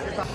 일단.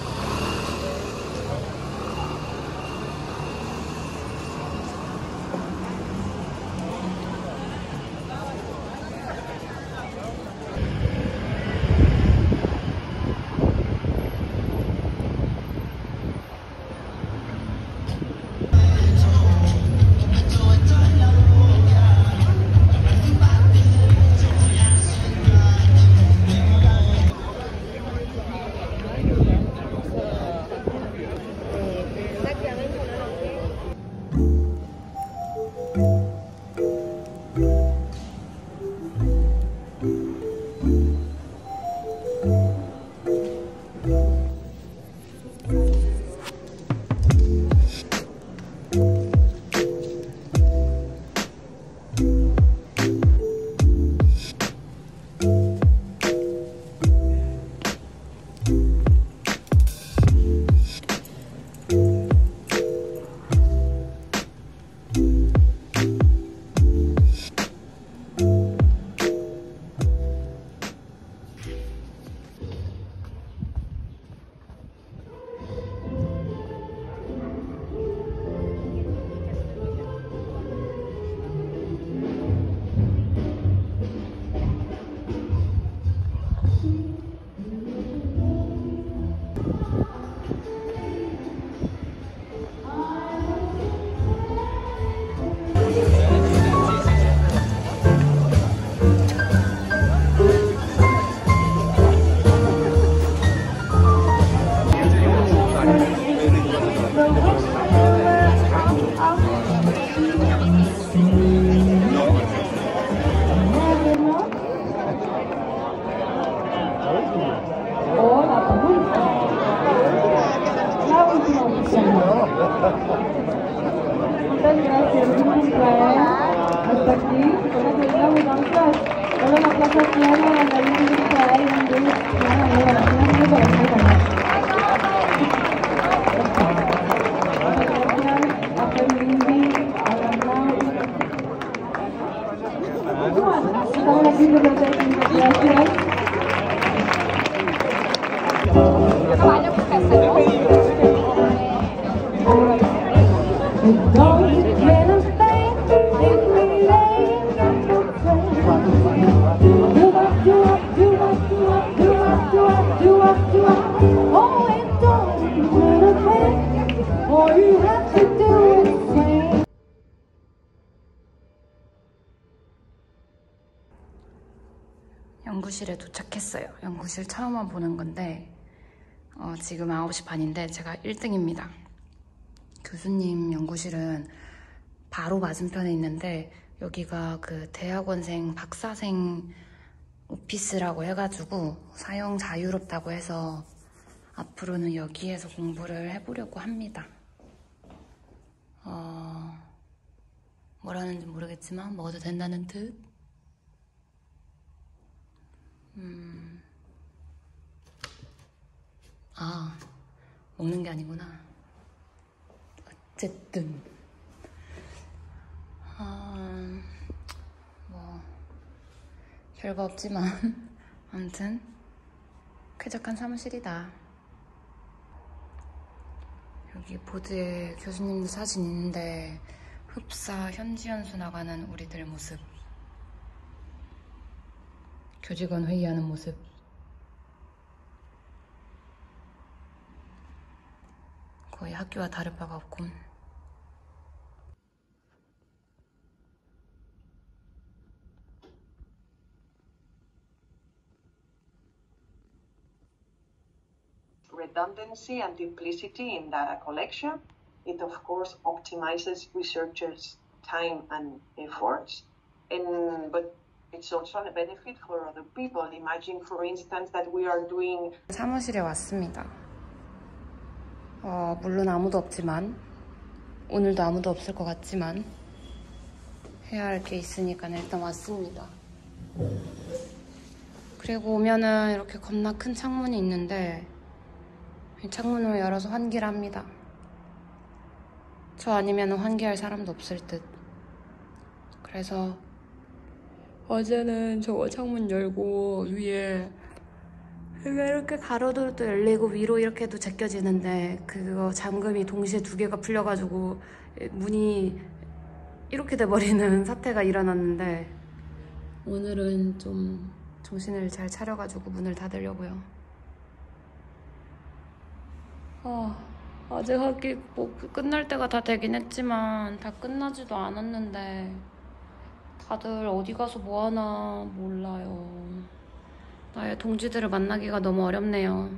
Hasta aquí, hemos llegado a toda la plaza Tiana, la línea que hay en estamos aquí de los 연구실에 도착했어요. 연구실 처음 와보는 건데 지금 9시 반인데 제가 1등입니다. 교수님 연구실은 바로 맞은편에 있는데 여기가 그 대학원생, 박사생 오피스라고 해가지고 사용 자유롭다고 해서 앞으로는 여기에서 공부를 해보려고 합니다. 뭐라는지 모르겠지만 먹어도 된다는 듯? 아, 먹는 게 아니구나. 어쨌든 뭐 별거 없지만 아무튼 쾌적한 사무실이다. 여기 보드에 교수님들 사진 있는데 흡사 현지연수 나가는 우리들 모습, 교직원 회의하는 모습, 거의 학교와 다를 바가 없군. Redundancy and duplicity in data collection. It of course optimizes researchers' time and efforts, but it's also a benefit for other people. Imagine, for instance, that we are doing. 사무실에 왔습니다. 물론 아무도 없지만, 오늘도 아무도 없을 것 같지만 해야 할 게 있으니까 일단 왔습니다. 그리고 오면은 이렇게 겁나 큰 창문이 있는데 이 창문을 열어서 환기를 합니다. 저 아니면 환기할 사람도 없을 듯. 그래서 어제는 저거 창문 열고 위에 여기가 이렇게 가로도 또 열리고 위로 이렇게도 제껴지는데 그거 잠금이 동시에 2개가 풀려가지고 문이 이렇게 돼버리는 사태가 일어났는데 오늘은 좀 정신을 잘 차려가지고 문을 닫으려고요. 아직 학기 뭐 끝날 때가 다 되긴 했지만 다 끝나지도 않았는데 다들 어디 가서 뭐 하나 몰라요. 나의 동지들을 만나기가 너무 어렵네요.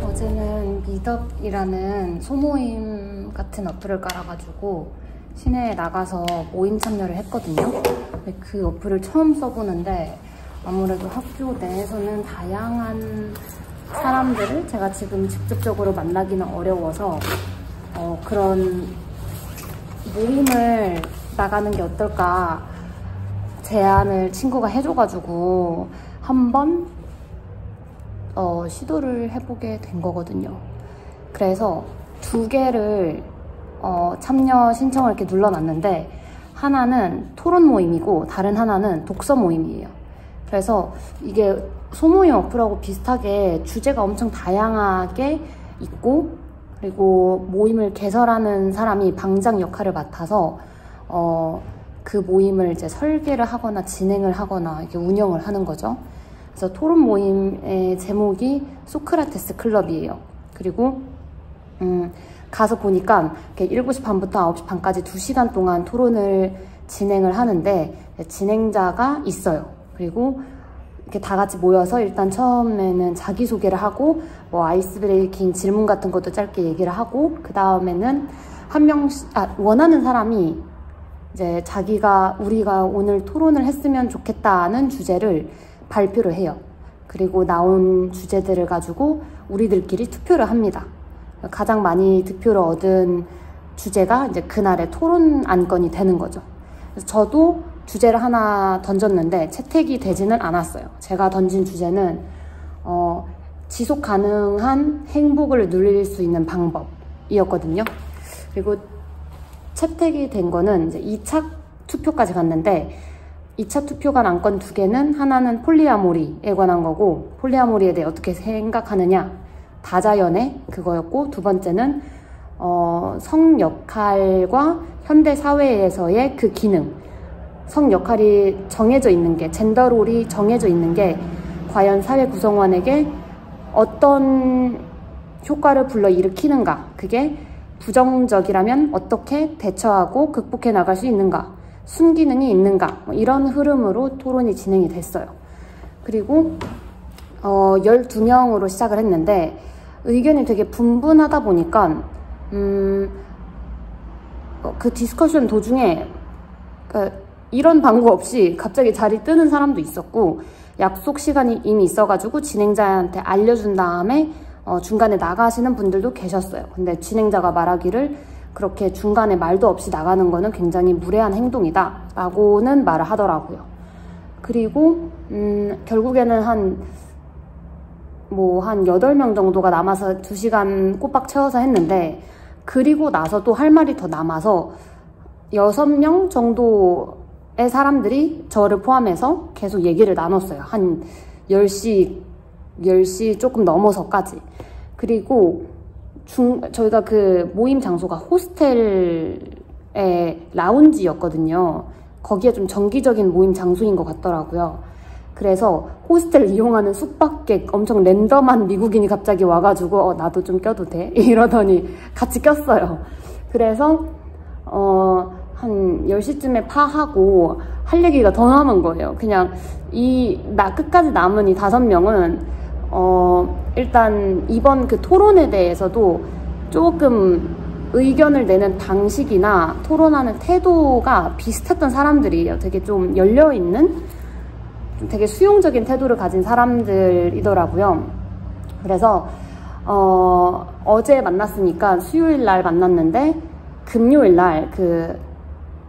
어제는 미덥이라는 소모임 같은 어플을 깔아가지고 시내에 나가서 모임 참여를 했거든요. 근데 그 어플을 처음 써보는데 아무래도 학교 내에서는 다양한 사람들을 제가 지금 직접적으로 만나기는 어려워서 그런 모임을 나가는 게 어떨까 제안을 친구가 해줘가지고 한번 시도를 해보게 된 거거든요. 그래서 2개를 참여 신청을 이렇게 눌러놨는데 하나는 토론 모임이고 다른 하나는 독서 모임이에요. 그래서 이게 소모임 어플하고 비슷하게 주제가 엄청 다양하게 있고 그리고 모임을 개설하는 사람이 방장 역할을 맡아서 그 모임을 이제 설계를 하거나 진행을 하거나 이렇게 운영을 하는 거죠. 그래서 토론 모임의 제목이 소크라테스 클럽이에요. 그리고 가서 보니까 7시 반부터 9시 반까지 2시간 동안 토론을 진행을 하는데 진행자가 있어요. 그리고 이렇게 다 같이 모여서 일단 처음에는 자기소개를 하고 뭐 아이스 브레이킹 질문 같은 것도 짧게 얘기를 하고 그 다음에는 한 명씩 원하는 사람이 이제 우리가 오늘 토론을 했으면 좋겠다는 주제를 발표를 해요. 그리고 나온 주제들을 가지고 우리들끼리 투표를 합니다. 가장 많이 득표를 얻은 주제가 이제 그날의 토론 안건이 되는 거죠. 그래서 저도 주제를 하나 던졌는데 채택이 되지는 않았어요. 제가 던진 주제는 지속 가능한 행복을 누릴 수 있는 방법이었거든요. 그리고 채택이 된 거는 이제 2차 투표까지 갔는데 2차 투표 간 안건 2개는 하나는 폴리아모리에 관한 거고 폴리아모리에 대해 어떻게 생각하느냐 다자연애 그거였고 두 번째는 성 역할과 현대 사회에서의 그 기능 성 역할이 정해져 있는 게 젠더롤이 정해져 있는 게 과연 사회 구성원에게 어떤 효과를 불러일으키는가 그게 부정적이라면 어떻게 대처하고 극복해 나갈 수 있는가 순기능이 있는가 이런 흐름으로 토론이 진행이 됐어요. 그리고 12명으로 시작을 했는데 의견이 되게 분분하다 보니까 그 디스커션 도중에 이런 방법 없이 갑자기 자리 뜨는 사람도 있었고 약속 시간이 이미 있어가지고 진행자한테 알려준 다음에 중간에 나가시는 분들도 계셨어요. 근데 진행자가 말하기를 그렇게 중간에 말도 없이 나가는 거는 굉장히 무례한 행동이다 라고는 말을 하더라고요. 그리고 결국에는 한 8명 정도가 남아서 2시간 꼬박 채워서 했는데 그리고 나서도 할 말이 더 남아서 6명 정도의 사람들이 저를 포함해서 계속 얘기를 나눴어요. 한 10시 조금 넘어서까지. 그리고 저희가 그 모임 장소가 호스텔의 라운지였거든요. 거기에 좀 정기적인 모임 장소인 것 같더라고요. 그래서 호스텔을 이용하는 숙박객 엄청 랜덤한 미국인이 갑자기 와가지고 나도 좀 껴도 돼? 이러더니 같이 꼈어요. 그래서 한 10시쯤에 파하고 할 얘기가 더 남은 거예요. 그냥 끝까지 남은 이 5명은 일단 이번 그 토론에 대해서도 조금 의견을 내는 방식이나 토론하는 태도가 비슷했던 사람들이에요. 되게 좀 열려있는, 되게 수용적인 태도를 가진 사람들이더라고요. 그래서 어제 만났으니까 수요일 날 만났는데 금요일 날 그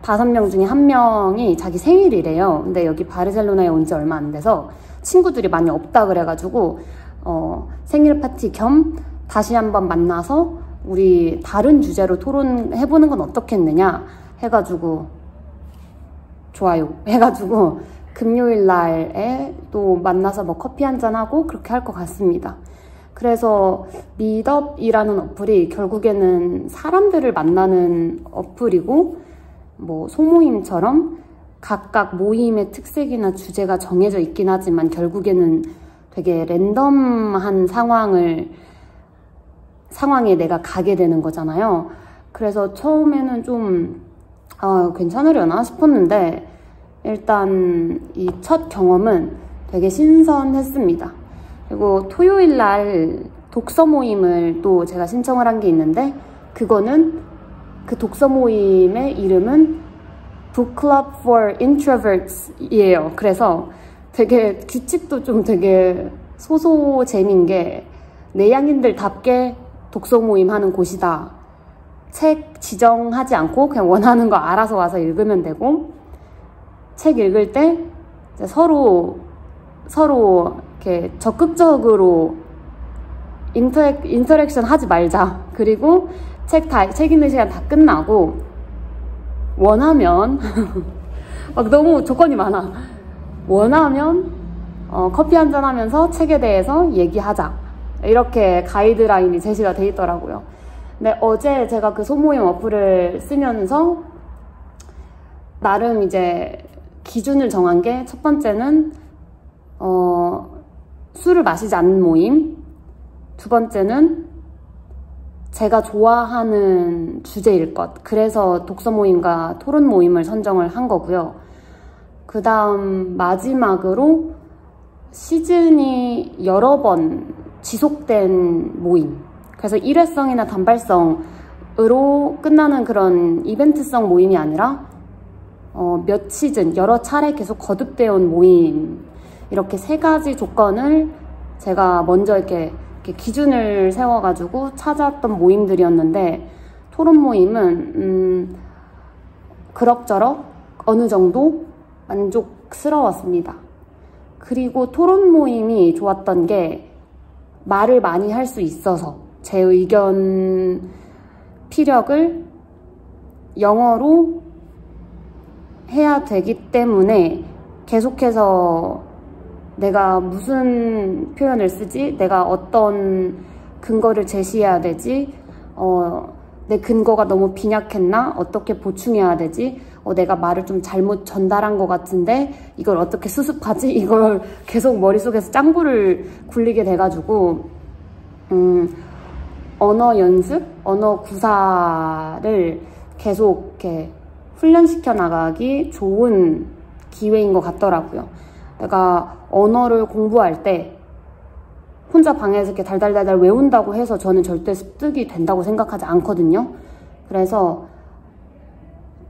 5명 중에 1명이 자기 생일이래요. 근데 여기 바르셀로나에 온 지 얼마 안 돼서 친구들이 많이 없다 그래가지고 생일 파티 겸 다시 한번 만나서 우리 다른 주제로 토론해보는 건 어떻겠느냐 해가지고 좋아요 해가지고 금요일 날에 또 만나서 뭐 커피 한잔하고 그렇게 할 것 같습니다. 그래서 미덥이라는 어플이 결국에는 사람들을 만나는 어플이고 뭐 소모임처럼 각각 모임의 특색이나 주제가 정해져 있긴 하지만 결국에는 되게 랜덤한 상황에 내가 가게 되는 거잖아요. 그래서 처음에는 좀 괜찮으려나 싶었는데 일단 이 첫 경험은 되게 신선했습니다. 그리고 토요일 날 독서 모임을 또 제가 신청을 한 게 있는데 그거는 그 독서 모임의 이름은 Book Club for Introverts 이에요. 그래서 되게 규칙도 좀 되게 소소재미인 게 내향인들답게 독서 모임 하는 곳이다. 책 지정하지 않고 그냥 원하는 거 알아서 와서 읽으면 되고 책 읽을 때 이제 서로 이렇게 적극적으로 인터랙션 하지 말자. 그리고 책 읽는 시간 다 끝나고 원하면 막 너무 조건이 많아. 원하면 커피 한잔 하면서 책에 대해서 얘기하자. 이렇게 가이드라인이 제시가 돼 있더라고요. 근데 어제 제가 그 소모임 어플을 쓰면서 나름 이제 기준을 정한 게 첫 번째는 술을 마시지 않는 모임, 두 번째는 제가 좋아하는 주제일 것. 그래서 독서 모임과 토론 모임을 선정을 한 거고요. 그 다음 마지막으로 시즌이 여러 번 지속된 모임. 그래서 일회성이나 단발성으로 끝나는 그런 이벤트성 모임이 아니라 몇 시즌, 여러 차례 계속 거듭되어 온 모임. 이렇게 3가지 조건을 제가 먼저 이렇게 기준을 세워가지고 찾았던 모임들이었는데 토론 모임은 그럭저럭 어느 정도 만족스러웠습니다. 그리고 토론 모임이 좋았던 게 말을 많이 할 수 있어서 제 의견 피력을 영어로 해야 되기 때문에 계속해서 내가 무슨 표현을 쓰지? 내가 어떤 근거를 제시해야 되지? 내 근거가 너무 빈약했나? 어떻게 보충해야 되지? 내가 말을 좀 잘못 전달한 것 같은데 이걸 어떻게 수습하지? 이걸 계속 머릿속에서 짱구를 굴리게 돼가지고 언어 연습, 언어 구사를 계속 이렇게 훈련시켜 나가기 좋은 기회인 것 같더라고요. 내가 언어를 공부할 때 혼자 방에서 이렇게 달달달달 외운다고 해서 저는 절대 습득이 된다고 생각하지 않거든요. 그래서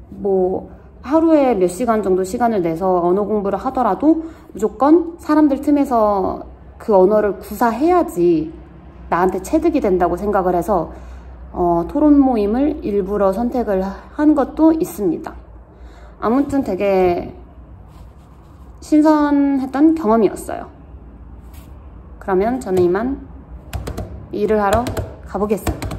뭐 하루에 몇 시간 정도 시간을 내서 언어 공부를 하더라도 무조건 사람들 틈에서 그 언어를 구사해야지 나한테 체득이 된다고 생각을 해서 토론 모임을 일부러 선택을 한 것도 있습니다. 아무튼 되게 신선했던 경험이었어요. 그러면 저는 이만 일을 하러 가보겠습니다.